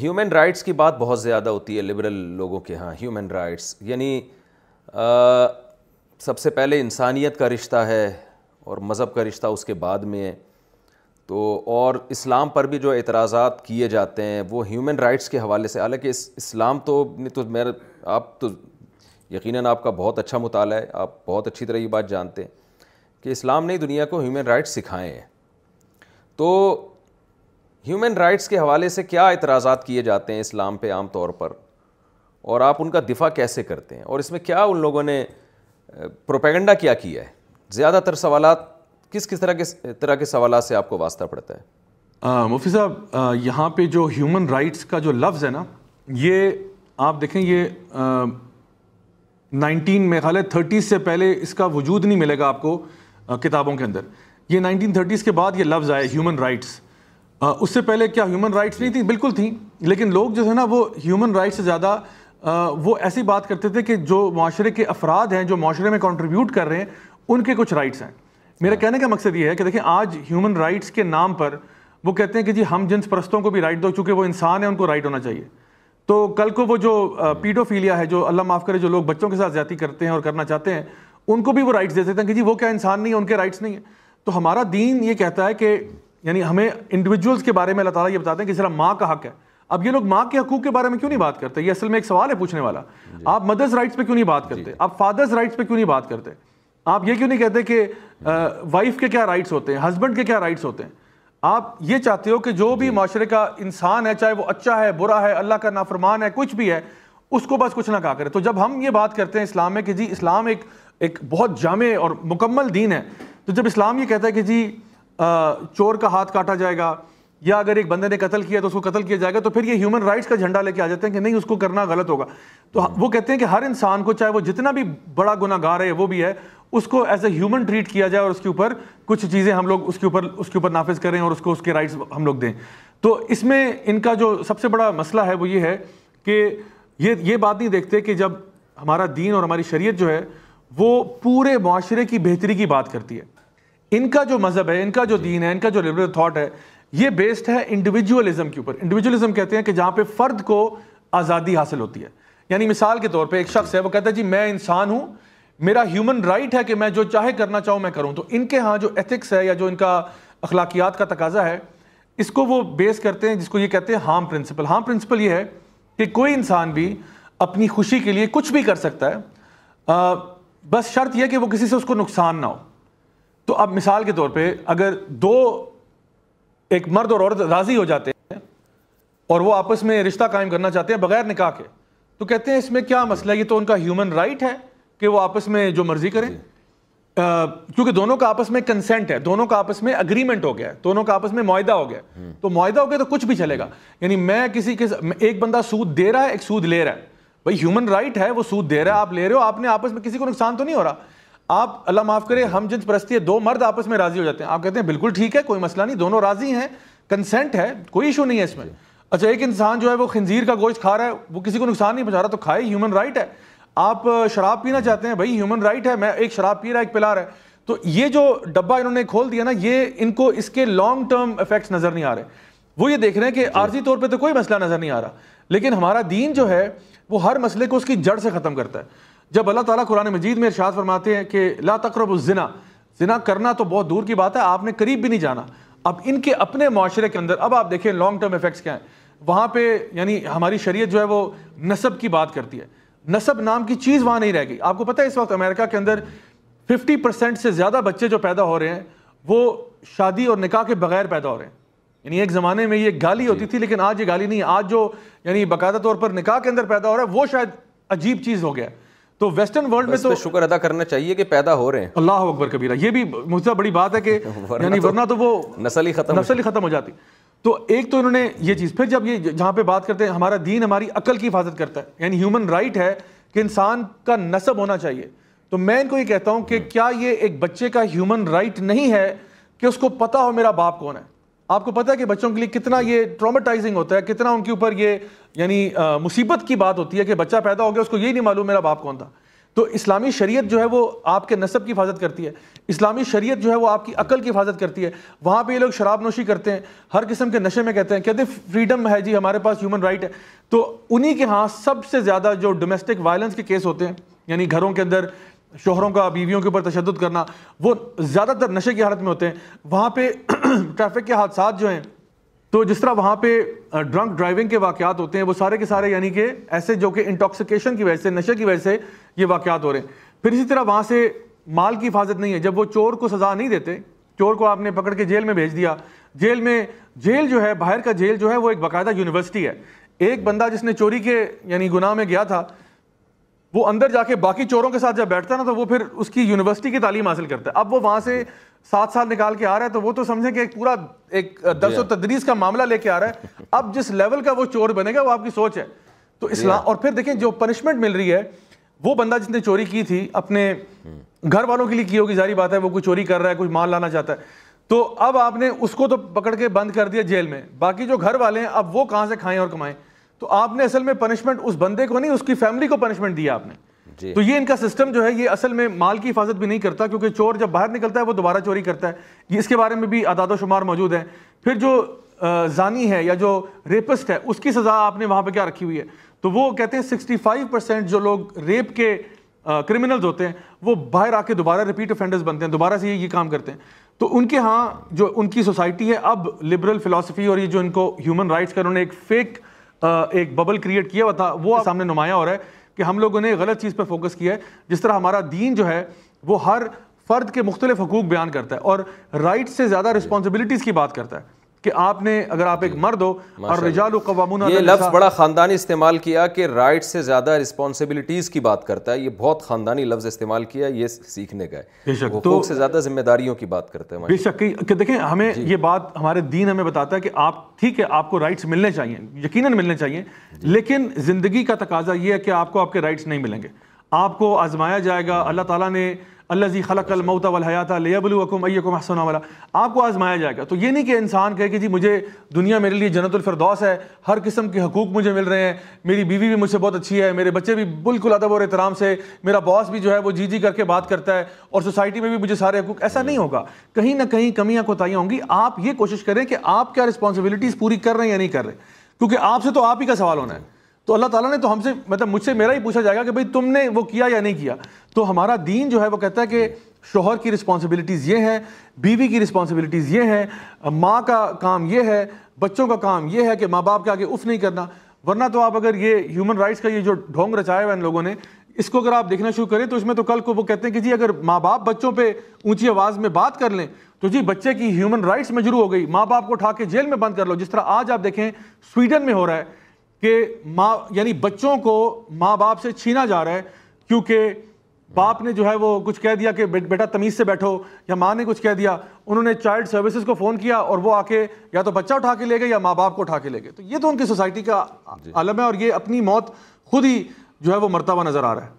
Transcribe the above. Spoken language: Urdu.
ہیومن رائٹس کی بات بہت زیادہ ہوتی ہے لبرل لوگوں کے ہاں. ہیومن رائٹس یعنی سب سے پہلے انسانیت کا رشتہ ہے اور مذہب کا رشتہ اس کے بعد میں ہے. تو اور اسلام پر بھی جو اعتراضات کیے جاتے ہیں وہ ہیومن رائٹس کے حوالے سے، حالانکہ اسلام تو میرا آپ تو یقیناً آپ کا بہت اچھا مطالعہ ہے، آپ بہت اچھی طرح یہ بات جانتے ہیں کہ اسلام نے دنیا کو ہیومن رائٹس سکھائے ہیں. تو ہیومن رائٹس کے حوالے سے کیا اعتراضات کیے جاتے ہیں اسلام پہ عام طور پر، اور آپ ان کا دفاع کیسے کرتے ہیں، اور اس میں کیا ان لوگوں نے پروپیگنڈا کیا ہے؟ زیادہ تر سوالات کس طرح کے سوالات سے آپ کو واسطہ پڑتا ہے؟ مفتی صاحب یہاں پہ جو ہیومن رائٹس کا جو لفظ ہے نا، یہ آپ دیکھیں یہ 30s سے پہلے اس کا وجود نہیں ملے گا آپ کو کتابوں کے اندر. یہ 1930s کے بعد یہ لفظ آئے ہیومن رائٹس. اس سے پہلے کیا ہیومن رائٹس نہیں تھیں؟ بالکل تھیں، لیکن لوگ جو ہے نا وہ ہیومن رائٹس سے زیادہ وہ ایسی بات کرتے تھے کہ جو معاشرے کے افراد ہیں، جو معاشرے میں کنٹریبیوٹ کر رہے ہیں، ان کے کچھ رائٹس ہیں. میرا کہنے کا مقصد یہ ہے کہ دیکھیں آج ہیومن رائٹس کے نام پر وہ کہتے ہیں کہ جی ہم جنس پرستوں کو بھی رائٹ دو، چونکہ وہ انسان ہیں، ان کو رائٹ ہونا چاہیے. تو کل کو وہ جو پیڈوفیلیا ہے، جو اللہ معاف کرے جو لوگ بچوں کے ساتھ زیادتی کرتے ہیں اور کرنا چاہتے ہیں، ان کو بھی وہ رائٹس دے سکتے ہیں کہ جی وہ کیا انسان نہیں ہے، ان کے رائٹس نہیں ہیں. تو ہمارا دین یہ کہتا ہے کہ یعنی ہمیں انڈیویجولس کے بارے میں اللہ تعالیٰ یہ بتاتے ہیں کہ صرف ماں کا حق ہے. اب یہ لوگ ماں کے حقوق کے بارے میں کیوں نہیں بات کرتے؟ یہ اصل میں ایک سوال ہے پوچھنے والا. آپ مدرس رائٹس پہ کیوں نہیں بات کرتے؟ آپ فادرس رائٹس پہ کیوں نہیں بات کرتے؟ آپ یہ کیوں نہیں کہتے کہ وائف کے کیا رائٹس ہوتے ہیں، ہسبینڈ کے کیا رائٹس ہوتے ہیں؟ آپ یہ چاہتے ہو کہ جو بھی معاشرے کا انسان ہے، چاہے وہ اچھا ہے، برا ہے، اللہ کا نافرمان ہے، کچھ بھی ہے، اس کو بس کچھ نہ کہا کرے. تو جب ہم یہ بات کرتے ہیں اسلام میں کہ جی اسلام ایک بہت جامع اور مکمل دین ہے، تو جب اسلام یہ کہتا ہے کہ جی چور کا ہاتھ کاٹا جائے گا، یا اگر ایک بندے نے قتل کیا تو اس کو قتل کیا جائے گا، تو پھر یہ ہیومن رائٹس کا جھنڈا لے کے آ جاتے ہیں کہ نہیں اس کو کرنا غلط ہوگا. تو وہ کہتے ہیں کہ ہر انسان کو، چاہے وہ جتنا بھی بڑا گناہ گار ہے وہ بھی ہے، اس کو ایز اے ہیومن ٹریٹ کیا جائے اور اس کے اوپر کچھ چیزیں ہم لوگ اس کے اوپر نافذ کریں اور اس کو اس کے رائٹس ہم لوگ دیں. تو اس میں ان کا جو سب سے بڑا مسئلہ ہے وہ یہ ہے کہ یہ بات نہیں دیکھتے کہ جب ہمارا دین اور ہماری شریعت جو ہے وہ پورے معاشرے کی بہتری کی بات کرتی ہے. ان کا جو مذہب ہے، ان کا جو دین ہے، ان کا جو لبرل تھاٹ ہے، یہ بیسڈ ہے انڈیویجولزم کے اوپر. انڈیویجولزم کہتے ہیں کہ جہاں پہ فرد کو آزادی حاصل ہوتی ہے. یعنی مثال کے طور پہ ایک شخص ہے، وہ کہتا ہے جی میں انسان ہوں، میرا ہیومن رائٹ ہے کہ میں جو چاہے کرنا چاہوں میں کروں. تو ان کے ہاں جو ایتھکس ہے یا جو ان کا اخلاقیات کا تقاضا ہے، اس کو وہ بیس کرتے ہیں جس کو یہ کہتے ہیں ہارم پرنسپل. ہارم پرنسپل یہ ہے کہ کوئی انسان بھی اپنی خوشی کے لیے کچھ بھی کر سکتا ہے، بس شرط یہ کہ وہ کسی سے اس کو نقصان نہ ہو. تو اب مثال کے طور پہ اگر ایک مرد اور عورت راضی ہو جاتے ہیں اور وہ آپس میں رشتہ قائم کرنا چاہتے ہیں بغیر نکاح کے، تو کہتے ہیں اس میں کیا مسئلہ ہے، یہ تو ان کا ہیومن رائٹ ہے کہ وہ آپس میں جو مرضی کریں، کیونکہ دونوں کا آپس میں کنسنٹ ہے، دونوں کا آپس میں اگریمنٹ ہو گیا ہے، دونوں کا آپس میں معاہدہ ہو گیا. تو معاہدہ ہو گیا تو کچھ بھی چلے گا. یعنی میں کسی کے ایک بندہ سود دے رہا ہے، ایک سود لے رہا ہے، بھائی ہیومن رائٹ ہے، وہ سود دے رہا ہے، آپ لے رہے ہو، آپ نے آپس میں کسی کو نقصان تو نہیں ہو رہا. آپ اللہ معاف کرے ہم جنس پرستی ہے، دو مرد آپس میں راضی ہو جاتے ہیں، آپ کہتے ہیں بالکل ٹھیک ہے، کوئی مسئلہ نہیں، دونوں راضی ہیں، کنسنٹ ہے، کوئی ایشو نہیں ہے اس میں. اچھا ایک انسان جو ہے وہ خنزیر کا گوشت کھا رہا ہے، وہ کسی کو نقصان نہیں پہنچا رہا، تو کھائے، ہیومن رائٹ ہے. آپ شراب پینا چاہتے ہیں، بھائی ہیومن رائٹ ہے، میں ایک شراب پی رہا ہے، ایک پلا رہا ہے. تو یہ جو ڈبہ انہوں نے کھول دیا نا، یہ ان کو اس کے لانگ ٹرم ایفیکٹس نظر نہیں آ رہے. وہ یہ دیکھ رہے ہیں کہ عارضی طور پہ تو کوئی مسئلہ نظر نہیں آ رہا، لیکن ہمارا دین جو ہے وہ ہر مسئلے کو اس کی جڑ سے ختم کرتا ہے. جب اللہ تعالیٰ قرآن مجید میں ارشاد فرماتے ہیں کہ لا تقربوا الزنا، زنا کرنا تو بہت دور کی بات ہے، آپ نے قریب بھی نہیں جانا. اب ان کے اپنے معاشرے کے اندر اب آپ دیکھیں لانگ ٹرم ایفیکٹس کیا ہیں. وہاں پہ یعنی ہماری شریعت جو ہے وہ نسب کی بات کرتی ہے، نسب نام کی چیز وہاں نہیں رہ گئی. آپ کو پتہ ہے اس وقت امریکہ کے اندر 50% سے زیادہ بچے جو پیدا ہو رہے ہیں وہ شادی اور نکاح کے بغیر پیدا ہو رہے ہیں. یعنی ایک زمانے میں یہ گالی ہوتی تھی، لیکن آج یہ گالی نہیں ہے. آج جو یعنی باقاعدہ طور پر نکاح کے اندر پیدا ہو رہا ہے وہ شاید عجیب چیز ہو گیا. تو ویسٹرن ورلڈ میں تو شکر ادا کرنا چاہیے کہ پیدا ہو رہے ہیں. اللہ اکبر کبیرہ، یہ بھی مجھ سے بڑی بات ہے کہ یعنی ورنہ تو وہ نسل ہی ختم ہو جاتی. تو ایک تو انہوں نے یہ چیز، پھر جب یہ جہاں پہ بات کرتے ہیں ہمارا دین ہماری عقل کی حفاظت کرتا ہے، یعنی ہیومن رائٹ ہے کہ انسان کا نسب ہونا چاہیے. تو میں ان کو یہ کہتا ہوں کہ کیا یہ ایک بچے کا ہیومن رائٹ نہیں ہے کہ اس کو پتا ہو میرا باپ کون ہے؟ آپ کو پتا ہے کہ بچوں کے لیے کتنا یہ ٹرامیٹائزنگ ہوتا ہے، کتنا ان کے اوپر یہ یعنی مصیبت کی بات ہوتی ہے کہ بچہ پیدا ہو گیا اس کو یہی نہیں معلوم میرا باپ کون تھا. تو اسلامی شریعت جو ہے وہ آپ کے نسب کی حفاظت کرتی ہے, اسلامی شریعت جو ہے وہ آپ کی عقل کی حفاظت کرتی ہے. وہاں پہ یہ لوگ شراب نوشی کرتے ہیں, ہر قسم کے نشے میں کہتے ہیں فریڈم ہے جی, ہمارے پاس ہیومن رائٹ ہے. تو انہی کے ہاں سب سے زیادہ جو ڈومیسٹک وائلنس کے کیس ہوتے ہیں, یعنی گھروں کے اندر شوہروں کا بیویوں کے اوپر تشدد کرنا, وہ زیادہ تر نشے کی حالت میں ہوتے ہیں. وہاں پہ ٹریفک کے حادثات جو ہیں, تو جس طرح وہاں پہ ڈرنک ڈرائیونگ کے واقعات ہوتے ہیں, وہ سارے کے سارے یعنی کہ ایسے جو کہ انٹاکسیکیشن کی وجہ سے, نشے کی وجہ سے یہ واقعات ہو رہے ہیں. پھر اسی طرح وہاں سے مال کی حفاظت نہیں ہے. جب وہ چور کو سزا نہیں دیتے, چور کو آپ نے پکڑ کے جیل میں بھیج دیا, جیل جو ہے, باہر کا جیل جو ہے وہ ایک باقاعدہ یونیورسٹی ہے. ایک بندہ جس نے چوری کے یعنی گناہ میں گیا تھا, وہ اندر جا کے باقی چوروں کے ساتھ جب بیٹھتا ہے نا, تو وہ پھر اس کی یونیورسٹی کی تعلیم حاصل کرتا ہے. اب وہ وہاں سے 7 سال نکال کے آ رہا ہے, تو وہ تو سمجھیں کہ ایک پورا ایک درس و تدریس کا معاملہ لے کے آ رہا ہے. اب جس لیول کا وہ چور بنے گا وہ آپ کی سوچ ہے. تو اسلام, اور پھر دیکھیں جو پنشمنٹ مل رہی ہے, وہ بندہ جس نے چوری کی تھی اپنے گھر والوں کے لیے کی ہوگی, ظاہری بات ہے, وہ کوئی چوری کر رہا ہے, کچھ مال لانا چاہتا ہے, تو اب آپ نے اس کو تو پکڑ کے بند کر دیا جیل میں, باقی جو گھر والے ہیں اب وہ کہاں سے کھائیں اور کمائیں. تو آپ نے اصل میں پنشمنٹ اس بندے کو نہیں, اس کی فیملی کو پنشمنٹ دیا آپ نے. تو یہ ان کا سسٹم جو ہے یہ اصل میں مال کی حفاظت بھی نہیں کرتا, کیونکہ چور جب باہر نکلتا ہے وہ دوبارہ چوری کرتا ہے. یہ اس کے بارے میں بھی اعداد و شمار موجود ہیں. پھر جو زانی ہے یا جو ریپسٹ ہے, اس کی سزا آپ نے وہاں پہ کیا رکھی ہوئی ہے, تو وہ کہتے ہیں 65% جو لوگ ریپ کے کرمنلز ہوتے ہیں وہ باہر آ کے دوبارہ ریپیٹ افینڈرز بنتے ہیں, دوبارہ سے یہ کام کرتے ہیں. تو ان کے ہاں جو ان کی سوسائٹی ہے, اب لبرل فلسفی اور یہ جو ان کو ہیومن رائٹس کا انہوں نے ایک فیک ایک ببل کریٹ کیا ہوا تھا, وہ سامنے نمایاں ہو رہا ہے کہ ہم لوگوں نے غلط چیز پہ فوکس کیا ہے. جس طرح ہمارا دین جو ہے وہ ہر فرد کے مختلف حقوق بیان کرتا ہے, اور رائٹ سے زیادہ رسپانسبلٹیز کی بات کرتا ہے, کہ آپ نے اگر آپ ایک مرد ہو, اور رجال قوامون, یہ لفظ بڑا خاندانی استعمال کیا کہ رائٹ سے زیادہ رسپانسبلٹیز کی بات کرتا ہے. یہ بہت خاندانی لفظ استعمال کیا, یہ سیکھنے کا ہے. حقوق سے زیادہ ذمہ داریوں کی بات کرتا ہے. بے شک کہ دیکھیں ہمیں یہ بات ہمارے دین ہمیں بتاتا ہے کہ آپ ٹھیک ہے, آپ کو رائٹس ملنے چاہیے, یقیناً ملنے چاہیے, لیکن زندگی کا تقاضا یہ ہے کہ آپ کو آپ کے رائٹس نہیں ملیں گے, آپ کو آزمایا جائے گا. اللہ تعالیٰ نے الذی خلق الموت والحیات لیبلوکم ایکم احسن عملا, آپ کو آزمایا جائے گا. تو یہ نہیں کہ انسان کہے کہ جی مجھے دنیا میرے لیے جنت الفردوس ہے, ہر قسم کے حقوق مجھے مل رہے ہیں, میری بیوی بھی مجھ سے بہت اچھی ہے, میرے بچے بھی بالکل ادب اور احترام سے, میرا باس بھی جو ہے وہ جی کر کے بات کرتا ہے, اور سوسائٹی میں بھی مجھے سارے حقوق. ایسا نہیں ہوگا, کہیں نہ کہیں کمیاں کوتاہیاں ہوں گی. آپ یہ کوشش کریں کہ آپ کیا رسپانسبلٹیز پوری کر رہے ہیں یا نہیں کر رہے, کیونکہ آپ سے تو آپ ہی کا سوال ہونا ہے. تو اللہ تعالیٰ نے تو ہم سے, مطلب مجھ سے میرا ہی پوچھا جائے گا کہ بھئی تم نے وہ کیا یا نہیں کیا. تو ہمارا دین جو ہے وہ کہتا ہے کہ شوہر کی رسپانسبلٹیز یہ ہیں, بیوی کی رسپانسبلٹیز یہ ہیں, ماں کا کام یہ ہے, بچوں کا کام یہ ہے کہ ماں باپ کے آگے اف نہیں کرنا. ورنہ تو آپ اگر یہ ہیومن رائٹس کا یہ جو ڈھونگ رچایا ہوا ہے ان لوگوں نے, اس کو اگر آپ دیکھنا شروع کریں تو اس میں تو کل کو وہ کہتے ہیں کہ جی اگر ماں باپ بچوں پہ اونچی آواز میں بات کر لیں تو جی بچے کی ہیومن رائٹس مجروح ہو گئی, ماں باپ کو اٹھا کے جیل میں بند کر لو. جس طرح آج آپ دیکھیں سویڈن میں ہو رہا ہے کہ ماں یعنی بچوں کو ماں باپ سے چھینا جا رہا ہے, کیونکہ باپ نے جو ہے وہ کچھ کہہ دیا کہ بیٹا تمیز سے بیٹھو, یا ماں نے کچھ کہہ دیا, انہوں نے چائلڈ سروسز کو فون کیا اور وہ آ کے یا تو بچہ اٹھا کے لے گئے یا ماں باپ کو اٹھا کے لے گئے. تو یہ تو ان کی سوسائٹی کا عالم ہے, اور یہ اپنی موت خود ہی جو ہے وہ مرتا ہوا نظر آ رہا ہے.